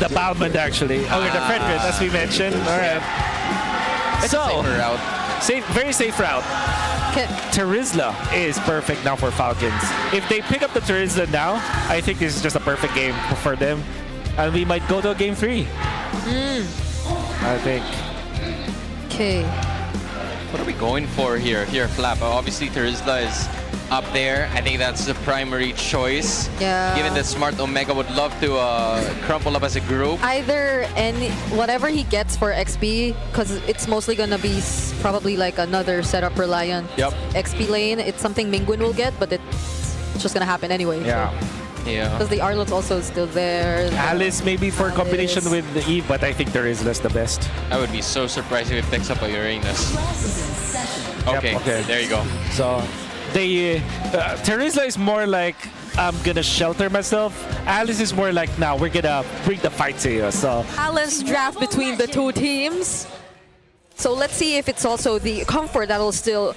the Balmond actually, or the Fredrin as we mentioned. All right. It's a safer route. Very safe route. Terizla is perfect now for Falcons. If they pick up the Terizla now, I think this is just a perfect game for them. And we might go to game 3. I think. Okay. What are we going for here? Here, Flap. Obviously, Terizla is up there. I think that's the primary choice. Yeah. Given that Smart Omega would love to crumple up as a group. Either whatever he gets for XP, because it's mostly gonna be probably like another setup reliant XP lane. It's something Mingwin will get, but it's just gonna happen anyway. Yeah. So. Yeah. Because the Arlot's also still there. Alice maybe for combination with the Eve, but I think Terizla's the best. I would be so surprised if it picks up a Uranus. Okay, okay, there you go. So they Terizla is more like I'm gonna shelter myself. Alice is more like now we're gonna bring the fight to you. So Balanced draft between the two teams. So let's see if it's also the comfort that'll still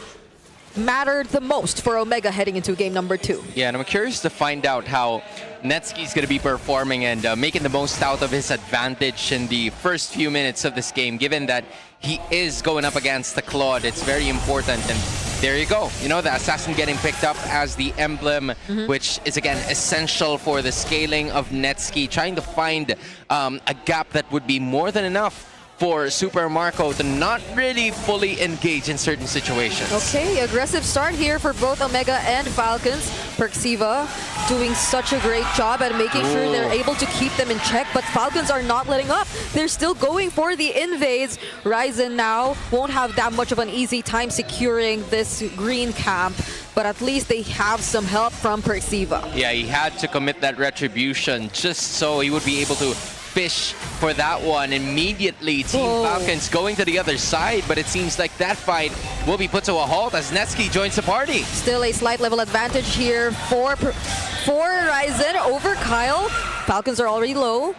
matter the most for Omega heading into game number 2. Yeah, and I'm curious to find out how Netsky's going to be performing and making the most out of his advantage in the first few minutes of this game, given that he is going up against the Claude. It's very important, and there you go. You know, the Assassin getting picked up as the emblem, which is, again, essential for the scaling of Netsky, trying to find a gap that would be more than enough for Super Marco to not really fully engage in certain situations. Okay, aggressive start here for both Omega and Falcons. Perxiva doing such a great job at making sure they're able to keep them in check, but Falcons are not letting up. They're still going for the invades. Ryzen now won't have that much of an easy time securing this green camp, but at least they have some help from Perxiva. Yeah, he had to commit that retribution just so he would be able to fish for that one. Immediately, Team Falcons going to the other side, but it seems like that fight will be put to a halt as Netsky joins the party. Still a slight level advantage here for Ryzen over Kyle. Falcons are already low.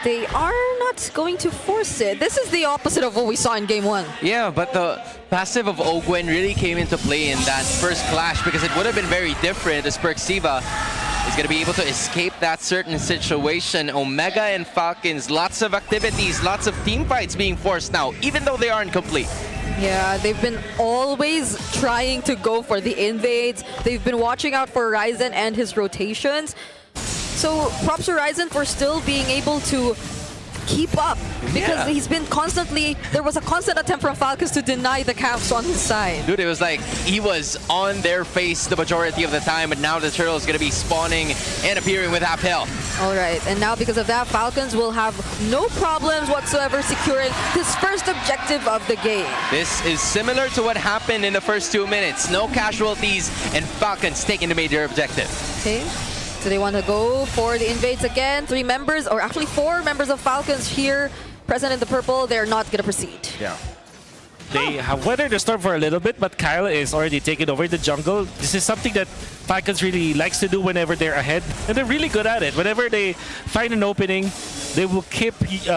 They are not going to force it. This is the opposite of what we saw in game 1. Yeah, but the passive of Ogwen really came into play in that first clash, because it would have been very different as Perxiva is going to be able to escape that certain situation. Omega and Falcons, lots of activities, lots of team fights being forced now, even though they aren't complete. Yeah, they've been always trying to go for the invades. They've been watching out for Ryzen and his rotations. So props to Ryzen for still being able to keep up, because he's been constantly, there was a constant attempt from Falcons to deny the camps on his side. Dude, it was like he was on their face the majority of the time, but now the turtle is going to be spawning and appearing with MPL. All right, and now because of that, Falcons will have no problems whatsoever securing this first objective of the game. This is similar to what happened in the first 2 minutes. No casualties, and Falcons taking the major objective. Okay. So they want to go for the invades again. 3 members, or actually 4 members of Falcons here present in the purple. They're not going to proceed. yeah. They have weathered the storm for a little bit, but Kyle is already taking over the jungle. This is something that Falcons really likes to do whenever they're ahead, and they're really good at it. Whenever they find an opening, they will keep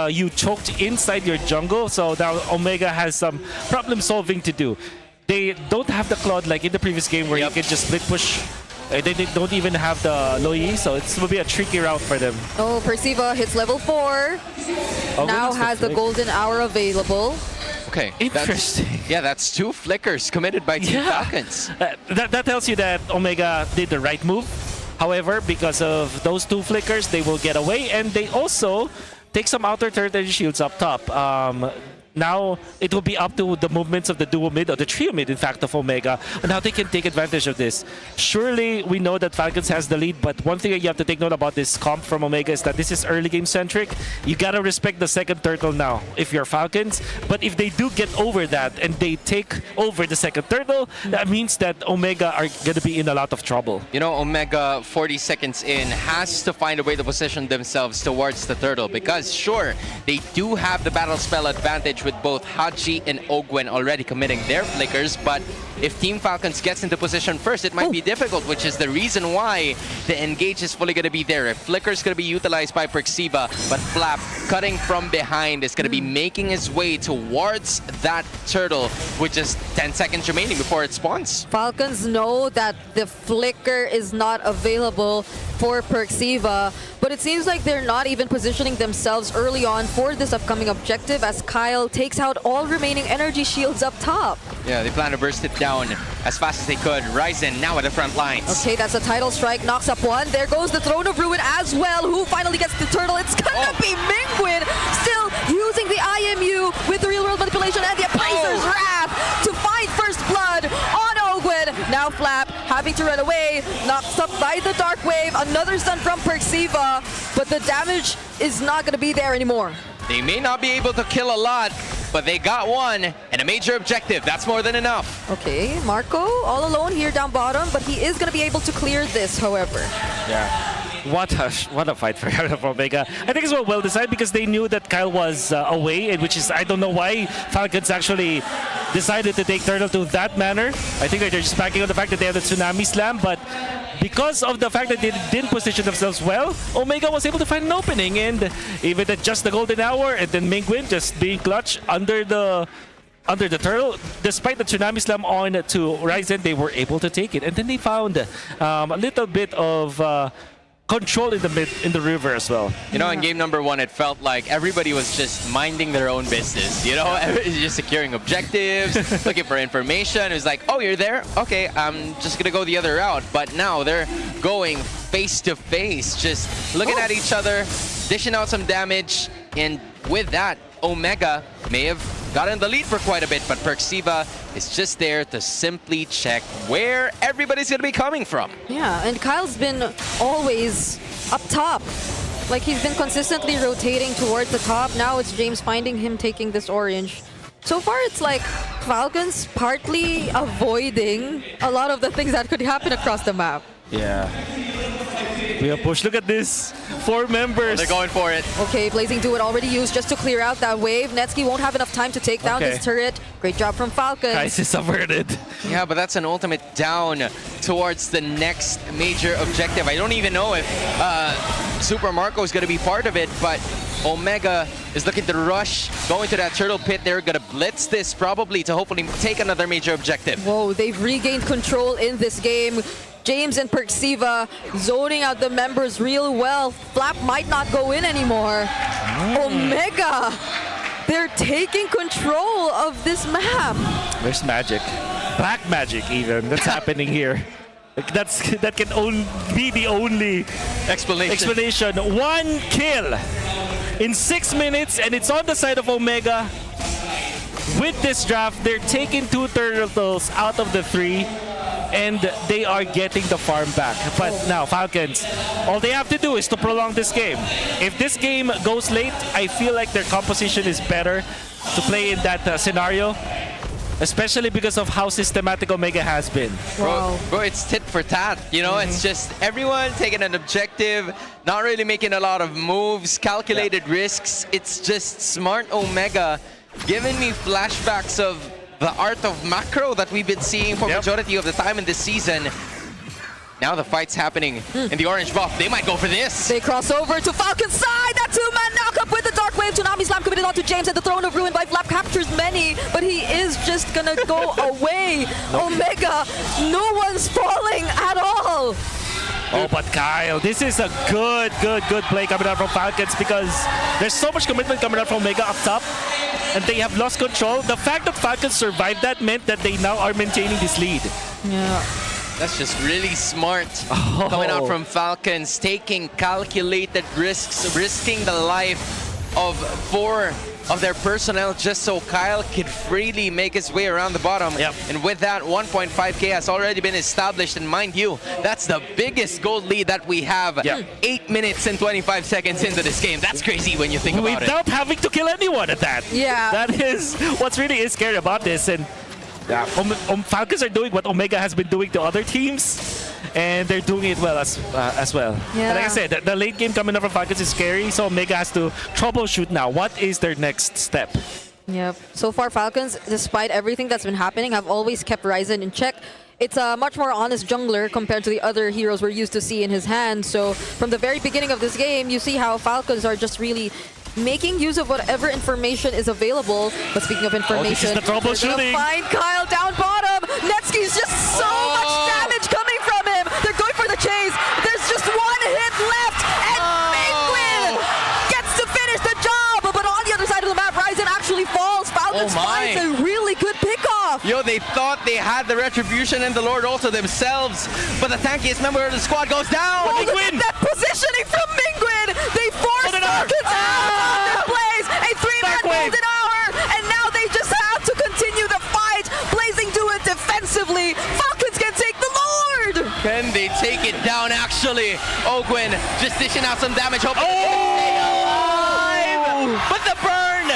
you choked inside your jungle. So now Omega has some problem solving to do. They don't have the Claude like in the previous game where you can just split push. They don't even have the Loi, so it's will be a tricky route for them. Oh, Perxiva hits level 4. Now has the golden hour available. Okay. Interesting. That's 2 flickers committed by Team Falcons. That tells you that Omega did the right move. However, because of those 2 flickers, they will get away, and they also take some outer turret and shields up top. Now it will be up to the movements of the duo mid, or the trio mid, in fact, of Omega, and how they can take advantage of this. Surely we know that Falcons has the lead, but one thing that you have to take note about this comp from Omega is that this is early game centric. You gotta respect the second turtle now if you're Falcons, but if they do get over that and they take over the second turtle, that means that Omega are gonna be in a lot of trouble. You know, Omega, 40 seconds in, has to find a way to position themselves towards the turtle, because sure, they do have the battle spell advantage with both Haji and Ogwen already committing their flickers, but if Team Falcons gets into position first, it might be difficult, which is the reason why the engage is fully going to be there. If Flicker's going to be utilized by Perxiva, but Flap cutting from behind is going to be making his way towards that turtle with just 10 seconds remaining before it spawns. Falcons know that the flicker is not available for Perxiva, but it seems like they're not even positioning themselves early on for this upcoming objective as Kyle takes out all remaining energy shields up top. Yeah, they plan to burst it down as fast as they could. Ryzen now at the front lines. Okay, that's a title strike, knocks up one. There goes the Throne of Ruin as well. Who finally gets the turtle? It's gonna be Mingwin, still using the IMU with the real world manipulation and the Appraiser's Wrath to find first blood on Ogwin. Now Flap having to run away, knocked up by the Dark Wave. Another stun from Perxiva, but the damage is not gonna be there anymore. They may not be able to kill a lot, but they got one and a major objective. That's more than enough. Okay, Marco all alone here down bottom, but he is going to be able to clear this, however. Yeah. What a fight for Omega. I think it's well designed because they knew that Kyle was away, and which is, I don't know why Falcons actually decided to take Turtle to that manner. I think they're just backing on the fact that they have the Tsunami Slam, but because of the fact that they didn't position themselves well, Omega was able to find an opening, and even at just the golden hour, and then Mingwin just being clutch under the turtle, despite the Tsunami Slam on to Ryzen, they were able to take it, and then they found a little bit of control in the river as well. You know, in game number one, it felt like everybody was just minding their own business. You know, everybody's just securing objectives, looking for information. It was like, oh, you're there? Okay, I'm just gonna go the other route. But now they're going face to face, just looking at each other, dishing out some damage, and with that, Omega may have gotten the lead for quite a bit, but Perxiva is just there to simply check where everybody's going to be coming from. Yeah, and Kyle's been always up top. Like, he's been consistently rotating towards the top. Now it's James finding him taking this orange. So far, it's like Falcons partly avoiding a lot of the things that could happen across the map. Yeah. We are pushed. Look at this. 4 members. They're going for it. Okay, Blazing Duet already used just to clear out that wave. Netsky won't have enough time to take down this turret. Great job from Falcons. Crisis averted. Yeah, but that's an ultimate down towards the next major objective. I don't even know if Super Marco is going to be part of it, but Omega is looking to rush, going to that turtle pit. They're going to blitz this probably to hopefully take another major objective. Whoa, they've regained control in this game. James and Perxiva zoning out the members real well. Flap might not go in anymore. Omega, they're taking control of this map. There's magic. Black magic even. That's happening here. Like, that can only be the only explanation. 1 kill in 6 minutes, and it's on the side of Omega. With this draft, they're taking 2 turtles out of the 3. And they are getting the farm back. But now, Falcons, all they have to do is to prolong this game. If this game goes late, I feel like their composition is better to play in that scenario, especially because of how systematic Omega has been. Wow. Bro, it's tit for tat, you know? It's just everyone taking an objective, not really making a lot of moves, calculated risks. It's just smart Omega giving me flashbacks of the art of macro that we've been seeing for majority of the time in this season. Now the fight's happening in the orange buff. They might go for this. They cross over to Falcon's side. That 2-man knockup with the Dark Wave. Tsunami Slam committed onto James, and the Throne of Ruin by Flap captures many, but he is just gonna go away. Omega, no one's falling at all. Oh, but Kyle, this is a good play coming out from Falcons because there's so much commitment coming out from Omega up top, and they have lost control. The fact that Falcons survived that meant that they now are maintaining this lead. Yeah. That's just really smart coming out from Falcons, taking calculated risks, risking the life of 4 of their personnel just so Kyle could freely make his way around the bottom. And with that, 1.5k has already been established, and mind you, that's the biggest gold lead that we have. 8 minutes and 25 seconds into this game. That's crazy when you think about it. Without having to kill anyone at that. Yeah. That is what's really scary about this. And Falcons are doing what Omega has been doing to other teams, and they're doing it well as well. Yeah. And like I said, the late game coming up from Falcons is scary, so Omega has to troubleshoot now. What is their next step? Yep. So far, Falcons, despite everything that's been happening, have always kept Ryzen in check. It's a much more honest jungler compared to the other heroes we're used to see in his hand. So from the very beginning of this game, you see how Falcons are just really making use of whatever information is available. But speaking of information, this is the troubleshooting. Find Kyle down bottom. Netsky's just so much damage coming from him. They're going for the chase. There's just one hit left, and Penguin gets to finish the job. But on the other side of the map, Ryzen actually falls. Falcons finds a really good pickoff. Yo, they thought they had the Retribution and the Lord also themselves, but the tankiest member of the squad goes down. Oh, look at that positioning from Mingwin. They forced Falcons out of their plays. A 3-man golden hour, and now they just have to continue the fight. Blazing do it defensively. Falcons can take the Lord. Can they take it down, actually? Ogwin just dishing out some damage, hoping to stay alive. But the burn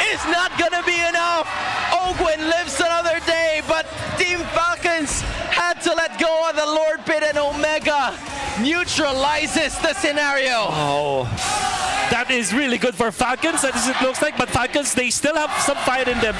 is not gonna be enough. Ogwin lives another day, but Team Falcons had to let go of the Lord Pit, and Omega neutralizes the scenario. Oh, that is really good for Falcons, as it looks like. But Falcons, they still have some fight in them.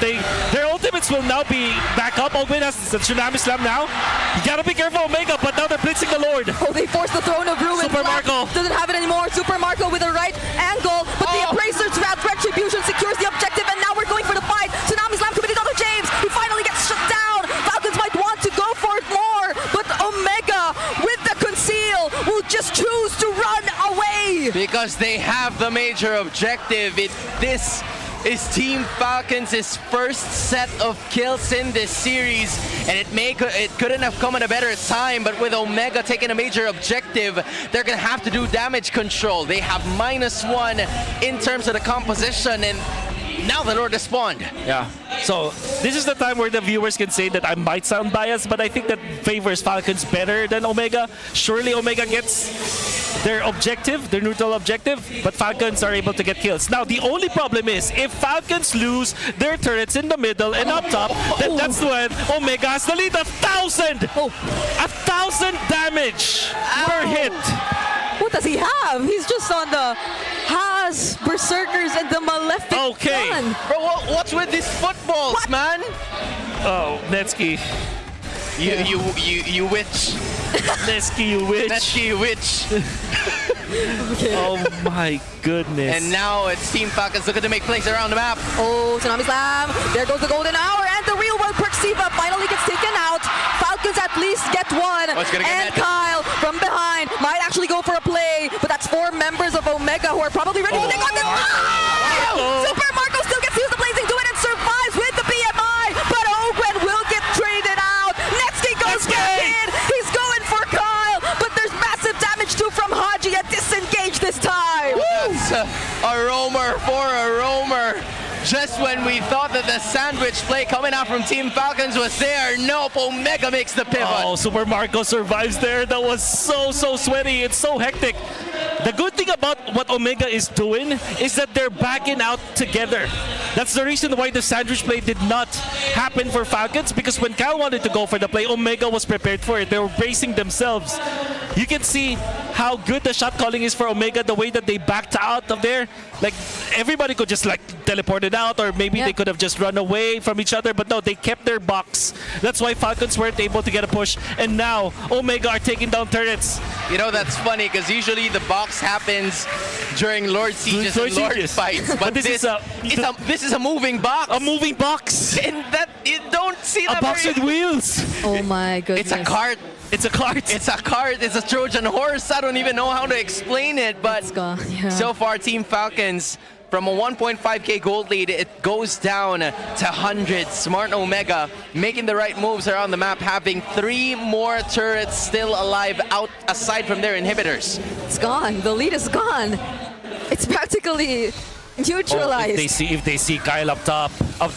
Their ultimates will now be back up. Ogwin has the Tsunami Slam now. You gotta be careful, Omega, but now they're blitzing the Lord. Oh, they forced the Throne of Ruin. Super Marco doesn't have it anymore. Super Marco with the right angle, but the Appraiser's Retribution secures the objective, and now we're going for the fight. Tsunami Slam committed on James, who finally gets shut down. Falcons might want to go for it more, but Omega with the conceal will just choose to run away. Because they have the major objective. This is Team Falcons' first set of kills in this series, and it couldn't have come at a better time. But with Omega taking a major objective, they're gonna have to do damage control. They have -1 in terms of the composition, and now the Lord has spawned. Yeah. So this is the time where the viewers can say that I might sound biased, but I think that favors Falcons better than Omega. Surely Omega gets their objective, their neutral objective, but Falcons are able to get kills. Now the only problem is if Falcons lose their turrets in the middle and up top, then that's when Omega has the lead. 1,000! 1,000 damage per hit. What does he have? He's just on the Haas, Berserkers, and the Malefic Gun. Bro, what's with these footballs, man? Oh, Netsky. You witch. Netsky, you witch. Netsky, you witch. Okay. Oh my goodness. And now it's Team Falcons looking to make plays around the map. Oh, Tsunami Slam. There goes the golden hour, and the real world Perxiva finally gets taken out. Falcons at least get one. And Kyle from behind might actually go for a play, but that's 4 members of Omega who are probably ready to take on this. Super Marco still gets to use the Blazing Do It and survives with the BMI, but Ogwen will get traded out. Netsky goes back in. He's going for Kyle, but there's massive damage too from Haji, and disengage this time. That's a roamer for a roamer. Just when we thought that the sandwich play coming out from Team Falcons was there, nope, Omega makes the pivot. Oh, Super Marco survives there. That was so sweaty. It's so hectic. The good thing about what Omega is doing is that they're backing out together. That's the reason why the sandwich play did not happen for Falcons, because when Kyle wanted to go for the play, Omega was prepared for it. They were bracing themselves. You can see how good the shot calling is for Omega, the way that they backed out of there. Like, everybody could just like teleport it out, or maybe they could have just run away from each other, but no, they kept their box. That's why Falcons weren't able to get a push, and now Omega are taking down turrets. You know, that's funny, because usually the box happens during Lord Sieges and Lord fights, but this is a moving box. A moving box. And that, you don't see that. A box with wheels. Oh my goodness. It's a cart. It's a cart. It's a cart. It's a Trojan horse. I don't even know how to explain it, but so far Team Falcons, from a 1.5k gold lead, it goes down to 100. Smart Omega making the right moves around the map, having 3 more turrets still alive out aside from their inhibitors. It's gone. The lead is gone. It's practically neutralized. If they see Kyle up top,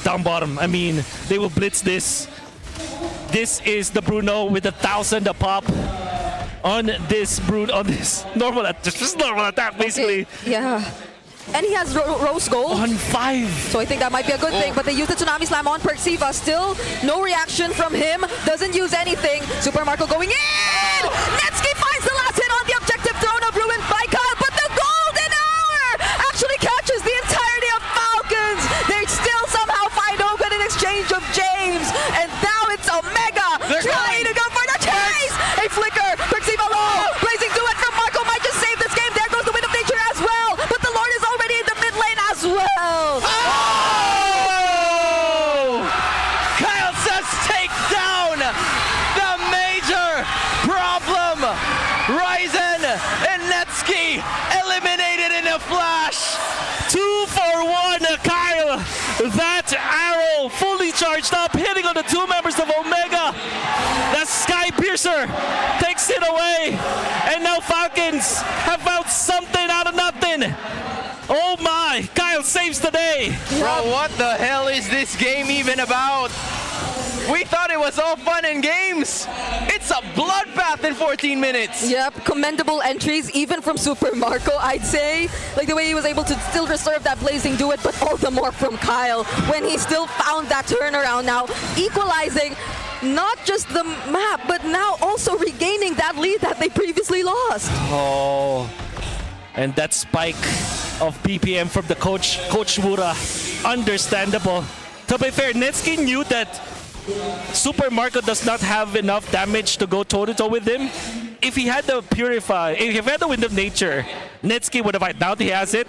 down bottom, I mean, they will blitz this. This is the Bruno with 1,000 a pop on this normal attack, basically. Okay. Yeah. And he has rose gold. On 5. So I think that might be a good thing, but they use the Tsunami Slam on Perxiva. Still, no reaction from him. Doesn't use anything. Super Marco going in! Netsky finds the last hit on the objective. Throne of Ruin by Kyle, but the golden hour actually catches the entirety of Falcons. They still somehow well. Oh! Kyle says take down the major problem. Ryzen and Netsky eliminated in a flash. 2 for 1, Kyle. That arrow fully charged up, hitting on the two members of Omega. The Sky Piercer takes it away. And now Falcons have found something out of nothing. Oh my, Kyle saves the day. Bro, what the hell is this game even about? We thought it was all fun and games. It's a bloodbath in 14 minutes. Yep, commendable entries, even from Super Marco, I'd say. Like the way he was able to still reserve that blazing duet, but all the more from Kyle when he still found that turnaround now, equalizing not just the map, but now also regaining that lead that they previously lost. Oh, and that spike of BPM from the Coach Wura, understandable. To be fair, Netsky knew that Super Marco does not have enough damage to go toe-to-toe with him. If he had the Purify, if he had the Wind of Nature, Netsky would have wiped out. He has it.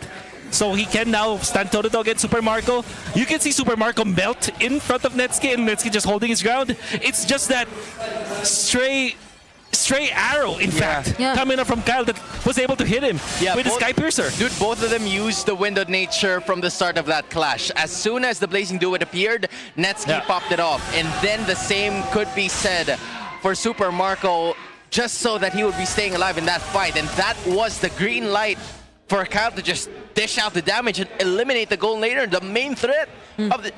So he can now stand toe-to-toe against Super Marco. You can see Super Marco melt in front of Netsky, and Netsky just holding his ground. It's just that stray arrow, in fact, coming up from Kyle that was able to hit him with the Sky Piercer. Dude, both of them used the Wind of Nature from the start of that clash. As soon as the Blazing Duet appeared, Netsky popped it off. And then the same could be said for Super Marco, just so that he would be staying alive in that fight. And that was the green light for Kyle to just dish out the damage and eliminate the Golden Later, the main threat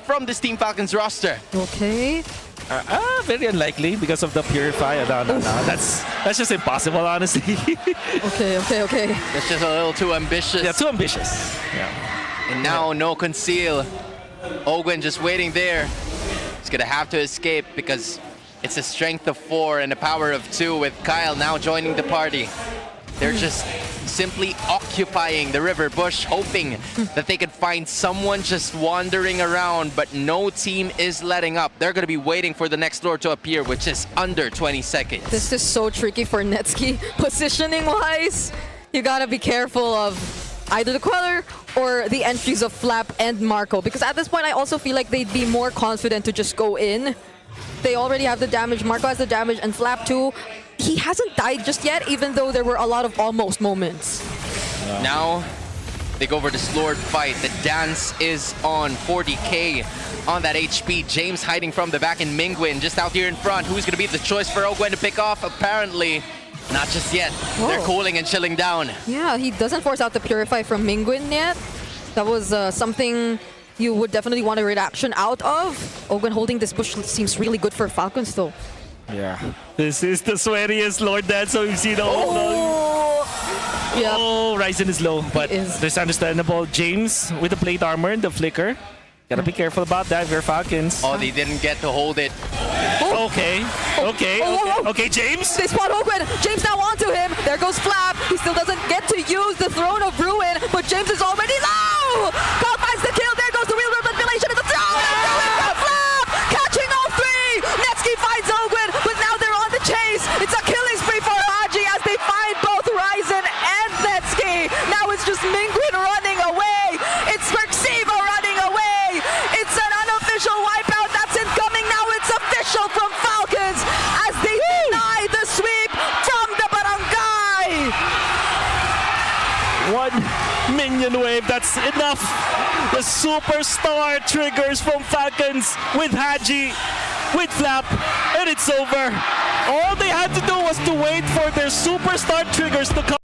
from this Team Falcons roster. Okay. Very unlikely because of the Purify. No. That's just impossible, honestly. Okay. That's just a little too ambitious. Yeah, too ambitious. Yeah. And now no conceal. Ogwen just waiting there. He's gonna have to escape because it's a strength of 4 and a power of 2 with Kyle now joining the party. They're just simply occupying the river bush, hoping that they could find someone just wandering around, but no team is letting up. They're going to be waiting for the next lord to appear, which is under 20 seconds. This is so tricky for Netsky. Positioning-wise, you gotta be careful of either the Queller or the entries of Flap and Marco, because at this point I also feel like they'd be more confident to just go in. They already have the damage, Marco has the damage, and Flap too. He hasn't died just yet, even though there were a lot of almost moments. Now, they go for this Lord fight. The dance is on 40k on that HP. James hiding from the back, and Mingwin just out here in front. Who's going to be the choice for Ogwen to pick off? Apparently, not just yet. Whoa. They're cooling and chilling down. Yeah, he doesn't force out the Purify from Mingwin yet. That was something you would definitely want a reaction out of. Ogwen holding this bush seems really good for Falcons though. Yeah. This is the sweatiest Lord Dance we've seen all Oh, yeah. Oh, Ryzen is low, but it's understandable. James with the plate armor and the flicker. Gotta be careful about that if you're Falcons. Oh, they didn't get to hold it. Okay, James. They spot Ogwen. James now onto him. There goes Flap. He still doesn't get to use the Throne of Ruin, but James is already low. Kyle finds the kill. There goes the Wheel of Manipulation. It's a throw. From Flap, catching all 3. Netsky finds Ogwen, but now they're on the chase. It's a killing spree for Haji as they find both Ryzen and Netsky. Now it's just Mingwin running away. It's Merxiva running away. It's an unofficial wipeout that's incoming. Now it's official from Falcons as they deny the sweep from the barangay. 1 minion wave, that's enough. The superstar triggers from Falcons with Haji, with Flap, and it's over. All they had to do was to wait for their superstar triggers to come.